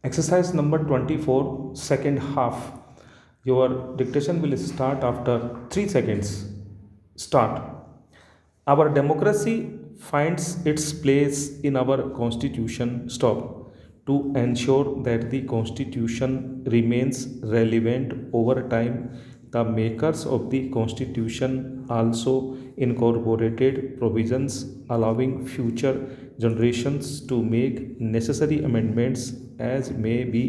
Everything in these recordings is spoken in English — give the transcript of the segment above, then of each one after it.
Exercise number 24, second half. Your dictation will start after 3 seconds. Start. Our democracy finds its place in our constitution. Stop. To ensure that the constitution remains relevant over time, the makers of the constitution also incorporated provisions allowing future generations to make necessary amendments as may be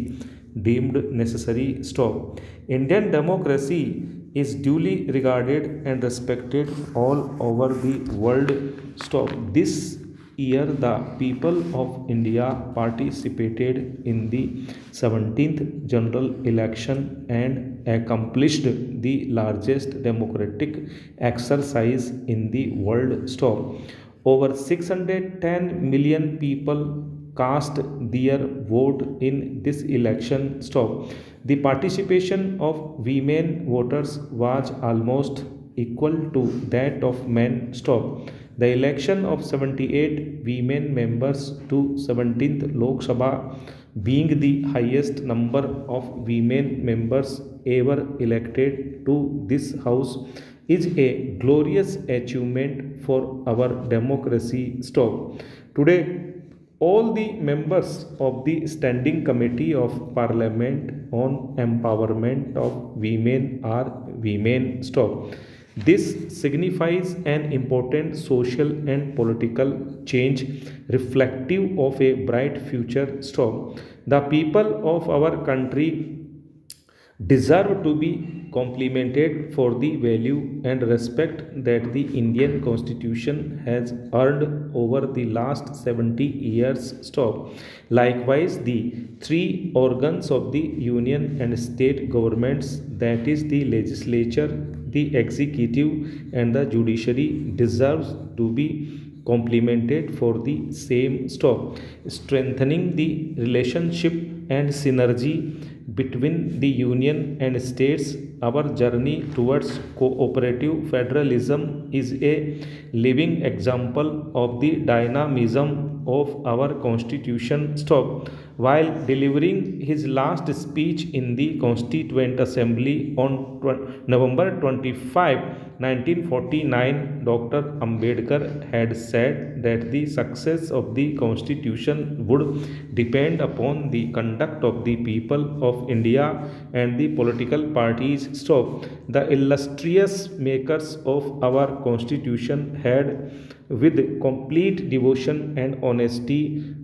deemed necessary. Stop. Indian democracy is duly regarded and respected all over the world. Stop. This year, the people of India participated in the 17th general election and accomplished the largest democratic exercise in the world. Stop. Over 610 million people cast their vote in this election. Stop. The participation of women voters was almost equal to that of men. Stop. The election of 78 women members to 17th Lok Sabha, being the highest number of women members ever elected to this house, is a glorious achievement for our democracy. Stop. Today, all the members of the Standing Committee of Parliament on Empowerment of Women are women. Stop. This signifies an important social and political change reflective of a bright future. Stop. The people of our country deserve to be complimented for the value and respect that the Indian Constitution has earned over the last 70 years. Stop. Likewise, the three organs of the union and state governments, that is, the legislature, the executive, and the judiciary, deserves to be complemented for the same. Stop. Strengthening the relationship and synergy between the union and states, our journey towards cooperative federalism is a living example of the dynamism of our constitution. Stop. While delivering his last speech in the Constituent Assembly on November 25, 1949, Dr. Ambedkar had said that the success of the constitution would depend upon the conduct of the people of India and the political parties. Stop. The illustrious makers of our constitution had, with complete devotion and honesty,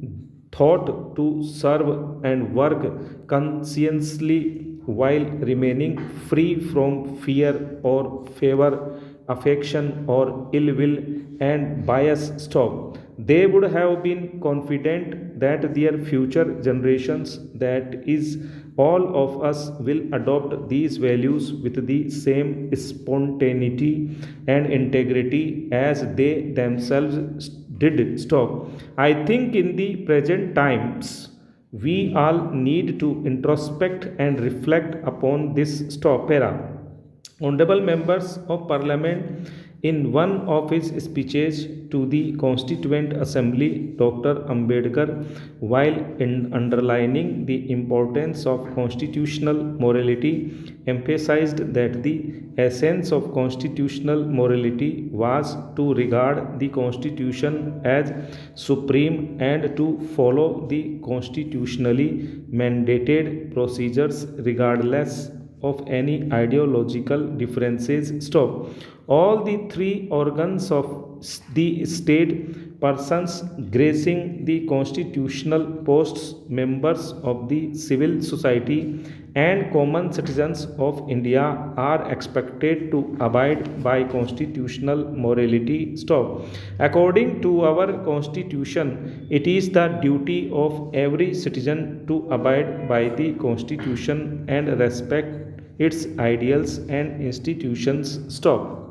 thought to serve and work conscientiously while remaining free from fear or favor, affection or ill will and bias. Stop. They would have been confident that their future generations, that is, all of us, will adopt these values with the same spontaneity and integrity as they themselves did. Stop. I think in the present times, we all need to introspect and reflect upon this. Stop. Era. Honorable members of Parliament, in one of his speeches to the Constituent Assembly, Dr. Ambedkar, while underlining the importance of constitutional morality, emphasized that the essence of constitutional morality was to regard the Constitution as supreme and to follow the constitutionally mandated procedures regardless of any ideological differences. Stop. All the three organs of the state, persons gracing the constitutional posts, members of the civil society, and common citizens of India are expected to abide by constitutional morality. Stop. According to our constitution, it is the duty of every citizen to abide by the constitution and respect its ideals and institutions. Stop.